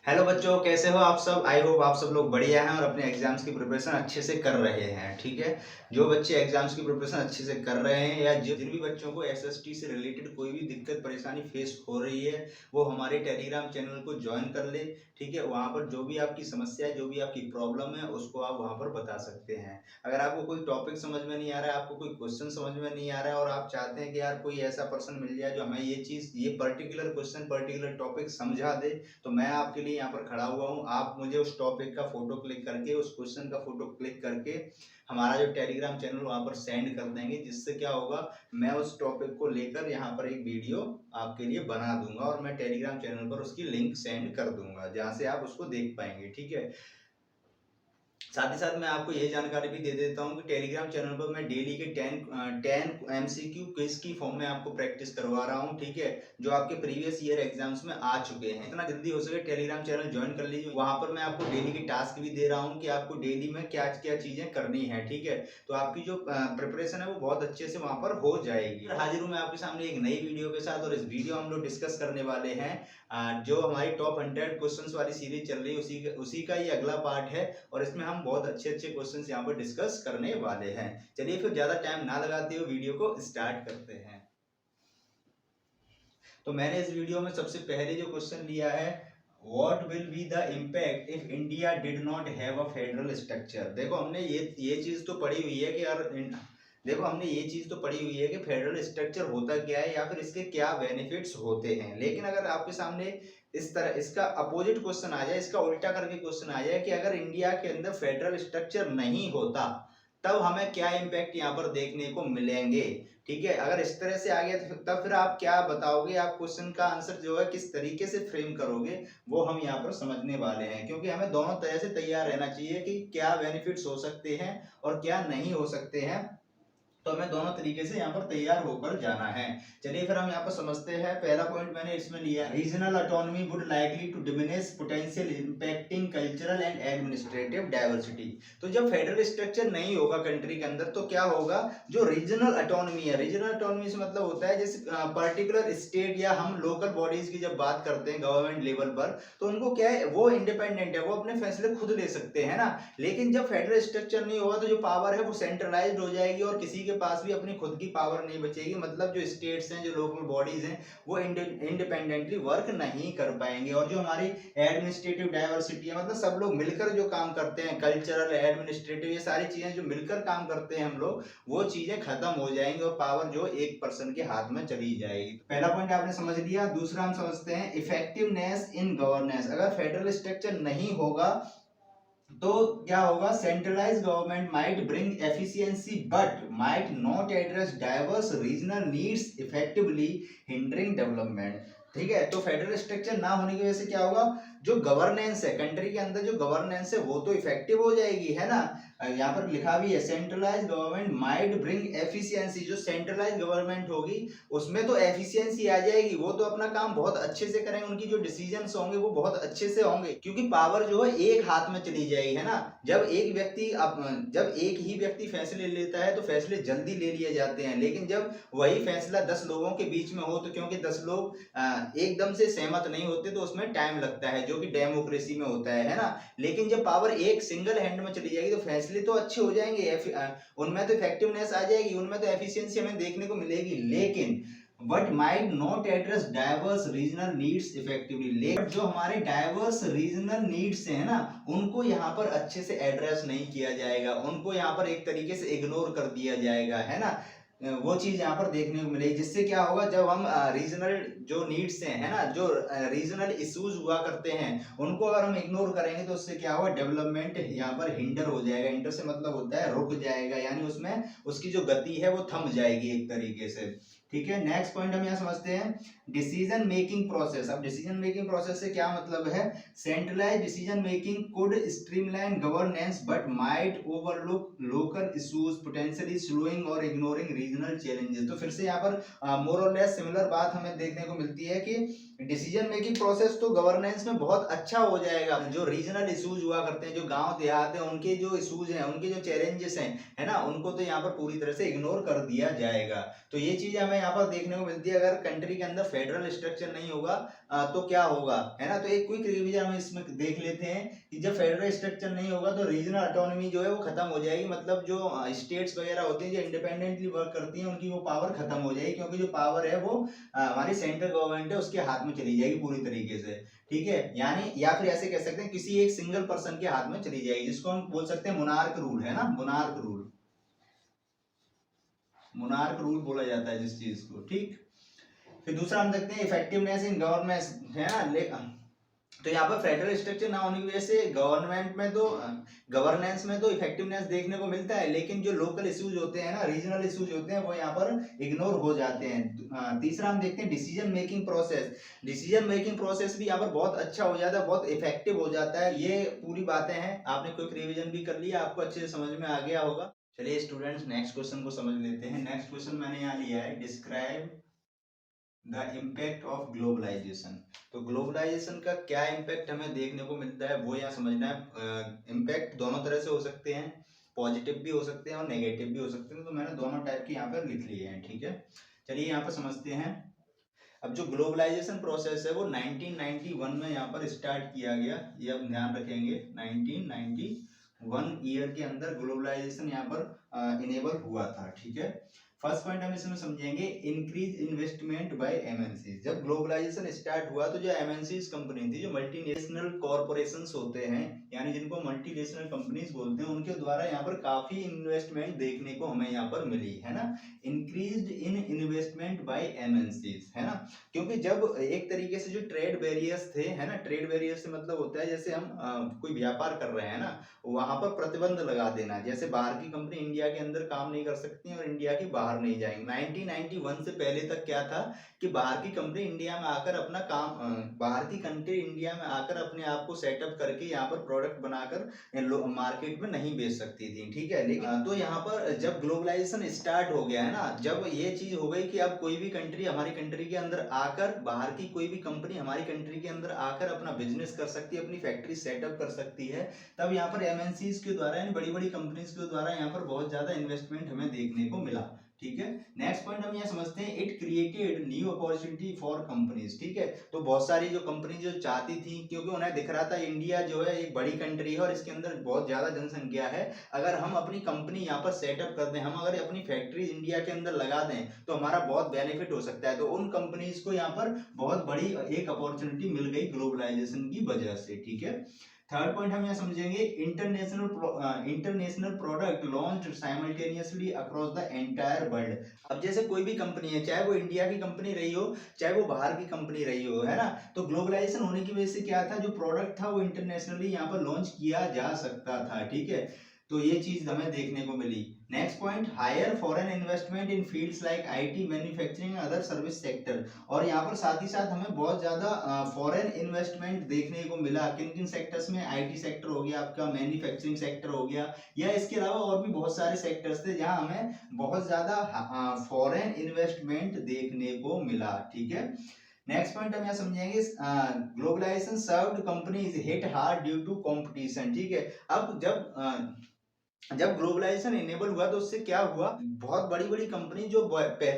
Hello बच्चों, कैसे हो आप सब। आई होप आप सब लोग बढ़िया हैं और अपने एग्जाम्स की प्रिपरेशन अच्छे से कर रहे हैं। ठीक है, जो बच्चे एग्जाम्स की प्रिपरेशन अच्छे से कर रहे हैं या जिन भी बच्चों को एसएसटी से रिलेटेड कोई भी दिक्कत परेशानी फेस हो रही है, वो हमारे टेलीग्राम चैनल को ज्वाइन कर ले। ठीक है, वहाँ पर जो भी आपकी समस्या है, जो भी आपकी प्रॉब्लम है, उसको आप वहाँ पर बता सकते हैं। अगर आपको कोई टॉपिक समझ में नहीं आ रहा है, आपको कोई क्वेश्चन समझ में नहीं आ रहा है और आप चाहते हैं कि यार कोई ऐसा पर्सन मिल जाए जो हमें ये चीज़, ये पर्टिकुलर क्वेश्चन, पर्टिकुलर टॉपिक समझा दे, तो मैं आपके लिए यहाँ पर खड़ा हुआ हूँ। आप मुझे उस टॉपिक का फोटो क्लिक करके, उस क्वेश्चन का फोटो क्लिक करके हमारा जो टेलीग्राम चैनल वहाँ पर सेंड कर देंगे, जिससे क्या होगा, मैं उस टॉपिक को लेकर यहाँ पर एक वीडियो आपके लिए बना दूंगा और मैं टेलीग्राम चैनल पर उसकी लिंक सेंड कर दूंगा, जहाँ से आप उसको देख पाएंगे। ठीक है, साथ ही साथ मैं आपको ये जानकारी भी दे देता हूँ कि टेलीग्राम चैनल पर मैं डेली के 10 एमसीक्यू क्विज की फॉर्म में आपको प्रैक्टिस करवा रहा हूँ। ठीक है, जो आपके प्रीवियस ईयर एग्जाम्स में आ चुके हैं। इतना जल्दी हो सके टेलीग्राम चैनल ज्वाइन कर लीजिए। वहां पर मैं आपको डेली की टास्क भी दे रहा हूँ कि आपको डेली में क्या क्या चीजें करनी है। ठीक है, तो आपकी जो प्रिपरेशन है वो बहुत अच्छे से वहां पर हो जाएगी। हाजिर हूँ मैं आपके सामने एक नई वीडियो के साथ, और इस वीडियो हम लोग डिस्कस करने वाले हैं जो हमारी टॉप 100 क्वेश्चंस वाली सीरीज चल रही है, उसी का ये अगला पार्ट है। और इसमें हम बहुत अच्छे अच्छे क्वेश्चंस यहाँ पर डिस्कस करने वाले हैं। चलिए फिर ज्यादा टाइम ना लगाते हुए वीडियो को स्टार्ट करते हैं। तो मैंने इस वीडियो में सबसे पहले जो क्वेश्चन लिया है, what will be the impact if India did not have a federal structure. देखो हमने ये चीज तो पढ़ी हुई है कि यार देखो हमने ये चीज तो पढ़ी हुई है कि फेडरल स्ट्रक्चर होता क्या है या फिर इसके क्या बेनिफिट्स होते हैं। लेकिन अगर आपके सामने इस तरह इसका अपोजिट क्वेश्चन आ जाए, इसका उल्टा करके क्वेश्चन आ जाए कि अगर इंडिया के अंदर फेडरल स्ट्रक्चर नहीं होता तब हमें क्या इम्पैक्ट यहाँ पर देखने को मिलेंगे। ठीक है, अगर इस तरह से आ गया तो तब फिर आप क्या बताओगे, आप क्वेश्चन का आंसर जो है किस तरीके से फ्रेम करोगे, वो हम यहाँ पर समझने वाले हैं। क्योंकि हमें दोनों तरह से तैयार रहना चाहिए कि क्या बेनिफिट्स हो सकते हैं और क्या नहीं हो सकते हैं। तो हमें दोनों तरीके से यहाँ पर तैयार होकर जाना है। चलिए फिर हम यहाँ पर समझते हैं। पहला पॉइंट मैंने इसमें लिया, regional autonomy would likely to diminish potential impacting cultural and administrative diversity. तो जब फेडरल स्ट्रक्चर नहीं होगा कंट्री के अंदर तो क्या होगा, जो रीजनल ऑटोनॉमी है, रीजनल ऑटोनॉमी से मतलब होता है जैसे पर्टिकुलर स्टेट या हम लोकल बॉडीज की जब बात करते हैं गवर्नमेंट लेवल पर, तो उनको क्या है, वो इंडिपेंडेंट है, वो अपने फैसले खुद ले सकते हैं ना। लेकिन जब फेडरल स्ट्रक्चर नहीं होगा तो जो पावर है वो सेंट्रलाइज्ड हो जाएगी और किसी के पास भी अपनी खुद की पावर नहीं बचेगी। मतलब जो स्टेट्स हैं, जो लोकल बॉडीज हैं, वो इंडिपेंडेंटली वर्क नहीं कर पाएंगे। और जो हमारी एडमिनिस्ट्रेटिव डाइवर्सिटी है, मतलब सब लोग मिलकर जो काम करते हैं, कल्चरल, एडमिनिस्ट्रेटिव, ये सारी चीजें जो मिलकर काम करते हैं हम लोग, वो चीजें खत्म हो जाएंगी और पावर जो एक पर्सन के हाथ में चली जाएगी। पहला पॉइंट आपने समझ लिया। दूसरा हम समझते हैं इफेक्टिवनेस इन गवर्नेंस। अगर फेडरल स्ट्रक्चर नहीं होगा तो क्या होगा, centralize government might bring efficiency but might not address diverse regional needs effectively, hindering development. ठीक है, तो फेडरल स्ट्रक्चर ना होने की वजह से क्या होगा, जो गवर्नेंस है कंट्री के अंदर, जो गवर्नेंस है वो तो इफेक्टिव हो जाएगी, है ना। यहाँ पर लिखा भी है centralize government might bring efficiency. जो सेंट्रलाइज गवर्नमेंट होगी उसमें तो एफिशिएंसी आ जाएगी, वो तो अपना काम बहुत अच्छे से करेंगे, उनकी जो डिसीजंस होंगे वो बहुत अच्छे से होंगे, क्योंकि पावर जो है एक हाथ में चली जाएगी, है ना। जब एक ही व्यक्ति फैसले लेता है तो फैसले जल्दी ले लिए जाते हैं। लेकिन जब वही फैसला 10 लोगों के बीच में हो, तो क्योंकि 10 लोग एकदम से सहमत नहीं होते तो उसमें टाइम लगता है, जो कि डेमोक्रेसी में होता है ना। लेकिन जब पावर एक सिंगल हैंड में चली जाएगी तो फैसले तो अच्छे हो जाएंगे, उनमें तो इफेक्टिवनेस आ जाएगी, उनमें तो एफिशिएंसी हमें देखने को मिलेगी। लेकिन but might not address diverse regional needs effectively. लेकिन जो हमारे डाइवर्स रीजनल नीड्स हैं ना, उनको यहाँ पर अच्छे से एड्रेस नहीं किया जाएगा, उनको यहाँ पर एक तरीके से इग्नोर कर दिया जाएगा, है ना। वो चीज यहाँ पर देखने को मिलेगी, जिससे क्या होगा, जब हम रीजनल जो नीड्स हैं, है ना, जो रीजनल इश्यूज हुआ करते हैं, उनको अगर हम इग्नोर करेंगे तो उससे क्या होगा, डेवलपमेंट यहाँ पर हिंडर हो जाएगा। हिंडर से मतलब होता है रुक जाएगा, यानी उसमें उसकी जो गति है वो थम जाएगी एक तरीके से। ठीक है, नेक्स्ट पॉइंट हम यहाँ समझते हैं, डिसीजन मेकिंग प्रोसेस। अब डिसीजन मेकिंग प्रोसेस से क्या मतलब है, centralize decision making could streamline governance but might overlook local issues, potentially slowing और इग्नोरिंग रीजनल चैलेंजेस। तो फिर से यहाँ पर मोर और लेस सिमिलर बात हमें देखने को मिलती है कि डिसीजन मेकिंग प्रोसेस तो गवर्नेंस में बहुत अच्छा हो जाएगा। जो रीजनल इश्यूज हुआ करते हैं, जो गांव देहात है, उनके जो इश्यूज हैं, उनके जो चैलेंजेस हैं, है ना, उनको तो यहाँ पर पूरी तरह से इग्नोर कर दिया जाएगा। तो ये चीज हमें यहाँ पर देखने को मिलती है। अगर कंट्री के अंदर फेडरल स्ट्रक्चर नहीं होगा तो क्या होगा, है ना। तो एक क्विक रिवीजन हम इसमें देख लेते हैं कि जब फेडरल स्ट्रक्चर नहीं होगा तो रीजनल ऑटोनॉमी जो है वो खत्म हो जाएगी। मतलब जो स्टेट्स वगैरह होती हैं, जो इंडिपेंडेंटली वर्क करती हैं, उनकी वो पावर खत्म हो जाएगी, क्योंकि जो पावर है वो हमारी सेंट्रल गवर्नमेंट है उसके हाथ में चली जाएगी पूरी तरीके से। ठीक है, यानी या फिर ऐसे कह सकते हैं किसी एक सिंगल पर्सन के हाथ में चली जाएगी, जिसको हम बोल सकते हैं मोनार्क रूल, है ना, मोनार्क रूल, मोनार्क रूल बोला जाता है जिस चीज को। ठीक, फिर दूसरा हम देखते हैं इफेक्टिवनेस इन गवर्नेंस, है ना। तो यहाँ पर फेडरल स्ट्रक्चर ना होने की वजह से गवर्नमेंट में तो गवर्नेंस में तो इफेक्टिवनेस देखने को मिलता है, लेकिन जो लोकल इश्यूज होते हैं ना, रीजनल इश्यूज होते हैं, वो यहाँ पर इग्नोर हो जाते हैं। तीसरा हम देखते हैं decision making process. Decision making process भी यहाँ पर बहुत अच्छा हो जाता है, बहुत इफेक्टिव हो जाता है। ये पूरी बातें हैं, आपने क्विक रिवीजन भी कर लिया, आपको अच्छे से समझ में आ गया होगा। चलिए स्टूडेंट्स, नेक्स्ट क्वेश्चन को समझ लेते हैं। नेक्स्ट क्वेश्चन मैंने यहाँ लिया है, describe the impact of globalization. तो ग्लोबलाइजेशन का क्या इम्पैक्ट हमें देखने को मिलता है वो यहाँ समझना है। इम्पैक्ट दोनों तरह से हो सकते हैं, पॉजिटिव भी हो सकते हैं और नेगेटिव भी हो सकते हैं। तो मैंने दोनों टाइप के यहाँ पर लिख लिए हैं। ठीक है, चलिए यहाँ पर समझते हैं। अब जो ग्लोबलाइजेशन प्रोसेस है वो 1991 में यहाँ पर स्टार्ट किया गया, ये अब ध्यान रखेंगे। 1991 ईयर के अंदर ग्लोबलाइजेशन यहाँ पर इनेबल हुआ था। ठीक है, फर्स्ट पॉइंट हम इसमें समझेंगे, इंक्रीज इन्वेस्टमेंट बाय एमएनसी। जब ग्लोबलाइजेशन स्टार्ट हुआ तो जो एमएनसीज कंपनी थी, जो मल्टीनेशनल कॉर्पोरेशंस होते हैं, यानी जिनको मल्टीनेशनल कंपनीज बोलते हैं, उनके द्वारा यहाँ पर काफी इन्वेस्टमेंट देखने को हमें यहाँ पर मिली, है ना। Increase in investment by MNCs, है ना। क्योंकि जब एक तरीके से जो ट्रेड बैरियर्स थे, है ना, ट्रेड बैरियर से मतलब होता है जैसे हम कोई व्यापार कर रहे हैं ना, वहां पर प्रतिबंध लगा देना। जैसे बाहर की कंपनी इंडिया के अंदर काम नहीं कर सकती और इंडिया की बाहर नहीं जाएंगी। 1991 से पहले तक क्या था कि बाहर की कंपनी इंडिया में आकर अपना काम, बाहर की कंट्री इंडिया में आकर अपने आप को सेटअप करके यहाँ पर प्रोडक्ट बनाकर मार्केट में नहीं बेच सकती थी। ठीक है, लेकिन तो यहाँ पर जब ग्लोबलाइजेशन स्टार्ट हो गया है ना, जब ये चीज हो गई कि अब कोई भी कंट्री हमारी कंट्री के अंदर आकर, बाहर की कोई भी कंपनी हमारी कंट्री के अंदर आकर अपना बिजनेस कर सकती है, अपनी फैक्ट्री सेटअप कर सकती है, तब यहाँ पर एमएनसीज के द्वारा, यानी बड़ी बड़ी कंपनीज के द्वारा यहाँ पर बहुत ज्यादा इन्वेस्टमेंट हमें देखने को मिला। ठीक है, नेक्स्ट पॉइंट हम यहाँ समझते हैं, it created new opportunity for companies. ठीक है, तो बहुत सारी जो कंपनी जो चाहती थी, क्योंकि उन्हें दिख रहा था इंडिया जो है एक बड़ी कंट्री है और इसके अंदर बहुत ज्यादा जनसंख्या है, अगर हम अपनी कंपनी यहाँ पर सेटअप कर दें, हम अगर अपनी फैक्ट्री इंडिया के अंदर लगा दें तो हमारा बहुत बेनिफिट हो सकता है। तो उन कंपनीज को यहाँ पर बहुत बड़ी एक अपॉर्चुनिटी मिल गई ग्लोबलाइजेशन की वजह से। ठीक है, थर्ड पॉइंट हम यहाँ समझेंगे, international product launch simultaneously across the entire world. अब जैसे कोई भी कंपनी है, चाहे वो इंडिया की कंपनी रही हो, चाहे वो बाहर की कंपनी रही हो, है ना, तो ग्लोबलाइजेशन होने की वजह से क्या था, जो प्रोडक्ट था वो इंटरनेशनली यहाँ पर लॉन्च किया जा सकता था। ठीक है, तो ये चीज हमें देखने को मिली। Next point, higher foreign investment in fields like IT, manufacturing, other service sector. और यहाँ पर साथ ही साथ हमें बहुत ज्यादा फॉरेन इन्वेस्टमेंट देखने को मिला। किन किन सेक्टर्स में, आईटी सेक्टर हो गया आपका, मैन्युफैक्चरिंग सेक्टर हो गया, या इसके अलावा और भी बहुत सारे सेक्टर्स थे जहां हमें बहुत ज्यादा फॉरेन इन्वेस्टमेंट देखने को मिला। ठीक है, नेक्स्ट पॉइंट हम यहाँ समझेंगे, globalization served companies hit hard due to competition. ठीक है, अब जब ग्लोबलाइजेशन इनेबल हुआ तो उससे क्या हुआ, बहुत बड़ी बड़ी कंपनी जो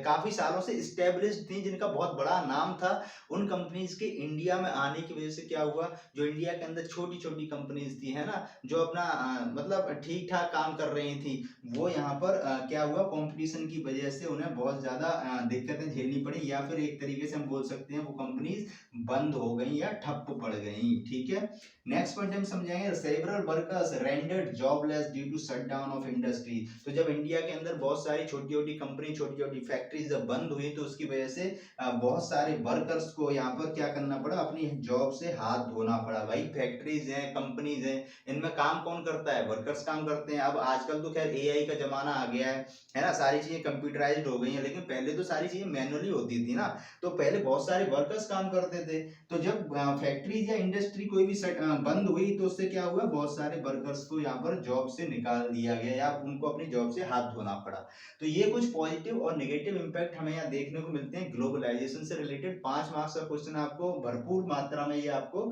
काफी सालों से स्टेब्लिश्ड थी, जिनका बहुत बड़ा नाम था, उन कंपनीज के इंडिया में आने की वजह से क्या हुआ, जो इंडिया के अंदर छोटी छोटी कंपनीज थी, है ना, जो अपना मतलब ठीक ठाक काम कर रही थी, वो यहाँ पर क्या हुआ, कंपटीशन की वजह से उन्हें बहुत ज्यादा दिक्कतें झेलनी पड़ी, या फिर एक तरीके से हम बोल सकते हैं वो कंपनीज बंद हो गई या ठप पड़ गई। ठीक है, नेक्स्ट पॉइंट हम समझेंगे, several workers rendered jobless due to shutdown of industry. तो जब इंडिया के अंदर बहुत सारी छोटी छोटी कंपनी, छोटी छोटी फैक्ट्रीज जब बंद हुई तो उसकी वजह से बहुत सारे वर्कर्स को यहाँ पर क्या करना पड़ा, अपनी जॉब से हाथ धोना पड़ा। भाई फैक्ट्रीज हैं, कंपनीज हैं, इनमें काम कौन करता है, वर्कर्स काम करते हैं। अब आजकल तो खैर एआई का जमाना आ गया है ना, सारी चीजें कंप्यूटराइज्ड हो गई हैं, लेकिन पहले तो सारी चीजें मैनुअली होती थी ना, तो पहले बहुत सारे वर्कर्स काम करते थे। तो जब फैक्ट्रीज या इंडस्ट्री कोई भी बंद हुई तो उससे क्या हुआ, बहुत सारे वर्कर्स को यहाँ पर जॉब से निकाल निकाल दिया गया या उनको अपनी जॉब से हाथ धोना पड़ा। तो ये कुछ पॉजिटिव और नेगेटिव इम्पैक्ट हमें यहाँ देखने को मिलते हैं ग्लोबलाइजेशन से रिलेटेड। 5 मार्क्स का क्वेश्चन आपको भरपूर मात्रा में ये आपको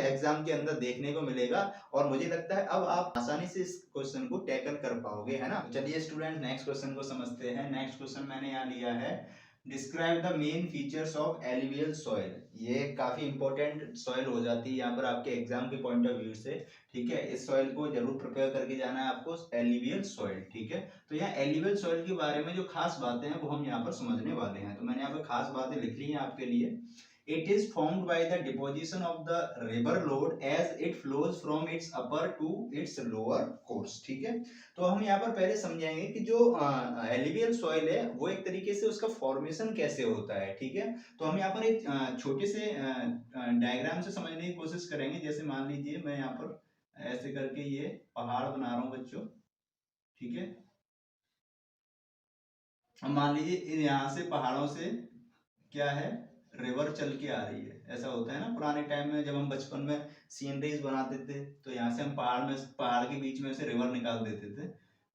एग्जाम के अंदर देखने को मिलेगा और मुझे लगता है अब आप आसानी से इस क्वेश्चन को टैकल कर पाओगे, है ना। चलिए स्टूडेंट नेक्स्ट क्वेश्चन को समझते हैं। नेक्स्ट क्वेश्चन मैंने यहाँ लिया है, describe the main features of alluvial soil. ये काफी इंपॉर्टेंट सॉइल हो जाती है यहाँ पर आपके एग्जाम के पॉइंट ऑफ व्यू से, ठीक है। इस सॉइल को जरूर प्रिपेयर करके जाना है आपको, एलुवियल सॉइल, ठीक है। तो यहाँ एलुवियल सॉइल के बारे में जो खास बातें हैं वो हम यहाँ पर समझने वाले हैं। तो मैंने यहाँ पर खास बातें लिख ली हैं आपके लिए। It is formed by the deposition of the river load as it flows from its upper to its lower course, ठीक है। तो हम यहाँ पर पहले समझाएंगे कि जो एलुवियल सॉइल है वो एक तरीके से उसका फॉर्मेशन कैसे होता है, ठीक है। तो हम यहाँ पर एक छोटे से डायग्राम से समझने की कोशिश करेंगे। जैसे मान लीजिए मैं यहाँ पर ऐसे करके ये पहाड़ बना रहा हूँ बच्चों, ठीक है। अब मान लीजिए यहाँ से पहाड़ों से क्या है, रिवर चल के आ रही है। ऐसा होता है ना पुराने टाइम में, जब हम बचपन में सीनरीज बनाते थे तो यहाँ से हम पहाड़ के बीच में से रिवर निकाल देते थे।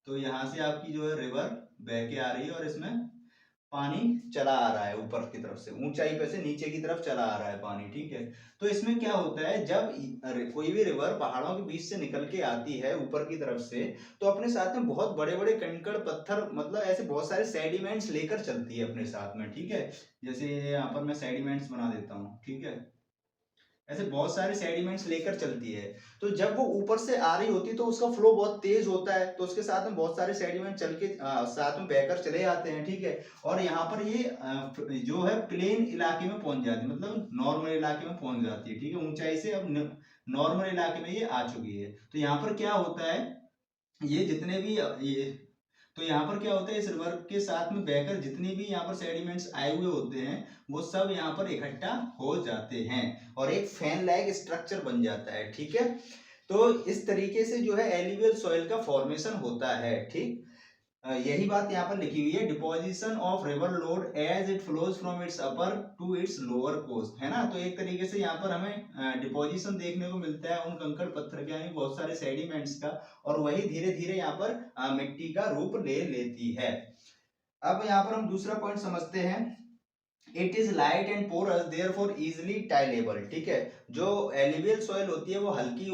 तो यहाँ से आपकी जो है रिवर बह के आ रही है और इसमें पानी चला आ रहा है ऊपर की तरफ से, ऊंचाई पे से नीचे की तरफ चला आ रहा है पानी, ठीक है। तो इसमें क्या होता है, जब कोई भी रिवर पहाड़ों के बीच से निकल के आती है ऊपर की तरफ से, तो अपने साथ में बहुत बड़े बड़े कंकड़ पत्थर, मतलब ऐसे बहुत सारे सेडिमेंट्स लेकर चलती है अपने साथ में, ठीक है। जैसे यहाँ पर मैं सेडिमेंट्स बना देता हूँ, ठीक है। ऐसे बहुत सारे सेडिमेंट्स लेकर चलती है। तो जब वो ऊपर से आ रही होती है तो उसका फ्लो बहुत तेज होता है, तो उसके साथ में बहुत सारे सेडिमेंट चल के साथ में बहकर चले जाते हैं, ठीक है। और यहाँ पर ये जो है प्लेन इलाके में पहुंच जाती है, मतलब नॉर्मल इलाके में पहुंच जाती है, ठीक है। ऊंचाई से अब नॉर्मल इलाके में ये आ चुकी है। तो यहाँ पर क्या होता है, ये जितने भी ये तो यहाँ पर क्या होता है, इस रिवर के साथ में बहकर जितने भी यहाँ पर सेडिमेंट्स आए हुए होते हैं वो सब यहाँ पर इकट्ठा हो जाते हैं और एक फैन लाइक स्ट्रक्चर बन जाता है, ठीक है। तो इस तरीके से जो है एलुवियल सॉइल का फॉर्मेशन होता है, ठीक। यही बात यहाँ पर लिखी हुई है, deposition of river load as it flows from its upper to its lower coast, है ना। तो एक तरीके से यहाँ पर हमें डिपोजिशन देखने को मिलता है उन कंकड़ पत्थर के, यानी बहुत सारे सेडिमेंट्स का, और वही धीरे धीरे यहाँ पर मिट्टी का रूप ले लेती है। अब यहाँ पर हम दूसरा पॉइंट समझते हैं, it is light and porous therefore easily tillable, ठीक है। जो एलुवियल सॉइल होती है वो हल्की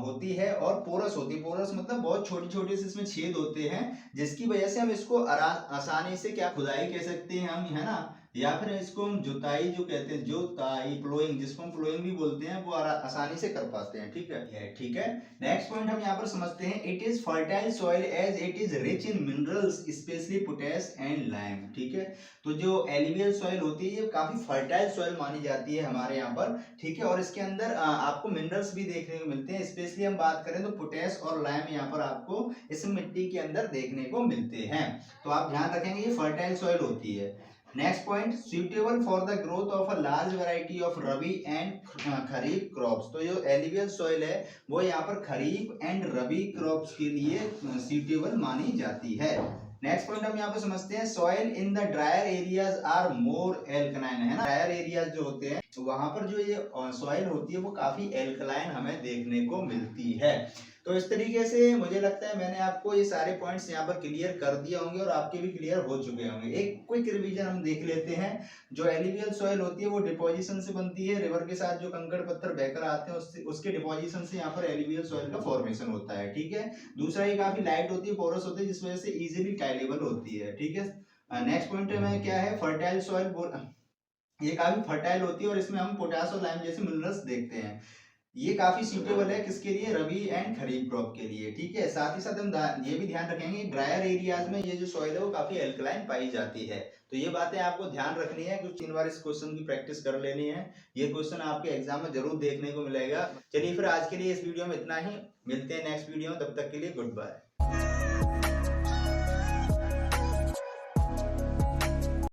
होती है और पोरस होती है। पोरस मतलब बहुत छोटी छोटी से इसमें छेद होते हैं, जिसकी वजह से हम इसको आसानी से क्या खुदाई कह सकते हैं हम, है ना, या फिर इसको हम जुताई जो कहते हैं, जुताई प्लोइंग, जिसको हम प्लोइंग भी बोलते हैं, वो आसानी से कर पाते हैं, ठीक है, ठीक है। नेक्स्ट पॉइंट हम यहाँ पर समझते हैं, it is fertile soil as it is rich in minerals specially potash and lime, ठीक है। तो जो एलुवियल सॉइल होती है ये काफी फर्टाइल सॉइल मानी जाती है हमारे यहाँ पर, ठीक है। और इसके अंदर आपको मिनरल्स भी देखने को मिलते हैं, स्पेशली हम बात करें तो पोटेश और लाइम यहाँ पर आपको इस मिट्टी के अंदर देखने को मिलते हैं। तो आप ध्यान रखेंगे ये फर्टाइल सॉइल होती है। Next point, suitable for the growth of a large variety of rabi and kharif crops. तो जो एलुवियल सॉइल है वो यहाँ पर खरीफ एंड रबी क्रॉप्स के लिए सुटेबल मानी जाती है। नेक्स्ट पॉइंट हम यहाँ पे समझते हैं, soil in the drier areas are more alkaline, है ना। ड्रायर एरियाज जो होते हैं तो वहां पर जो ये सॉइल होती है वो काफी एल्कलाइन हमें देखने को मिलती है। तो इस तरीके से मुझे लगता है मैंने आपको ये सारे पॉइंट्स यहाँ पर क्लियर कर दिए होंगे और आपके भी क्लियर हो चुके होंगे। एक क्विक रिवीजन हम देख लेते हैं। जो एलुवियल सॉइल होती है वो डिपोजिशन से बनती है, रिवर के साथ जो कंकड़ पत्थर बहकर आते हैं उसके डिपोजिशन से यहाँ पर एलुवियल सॉइल का फॉर्मेशन होता है, ठीक है। दूसरा ये काफी लाइट होती है, पोरस होती है, जिस वजह से इजिली टाइलेबल होती है, ठीक है। नेक्स्ट पॉइंट में क्या है, फर्टाइल सॉइल, ये काफी फर्टाइल होती है और इसमें हम पोटास और लाइम जैसे मिनरल्स देखते हैं। ये काफी सूटेबल है किसके लिए, रबी एंड खरीफ क्रॉप के लिए, ठीक है। साथ ही साथ हम ये भी ध्यान रखेंगे ड्रायर एरियाज में ये जो सॉइल है वो काफी एल्कलाइन पाई जाती है। तो ये बातें आपको ध्यान रखनी है, कुछ 3 बार इस क्वेश्चन की प्रैक्टिस कर लेनी है। ये क्वेश्चन आपके एग्जाम में जरूर देखने को मिलेगा। चलिए फिर आज के लिए इस वीडियो में इतना ही, मिलते हैं नेक्स्ट वीडियो में, तब तक के लिए गुड बाय।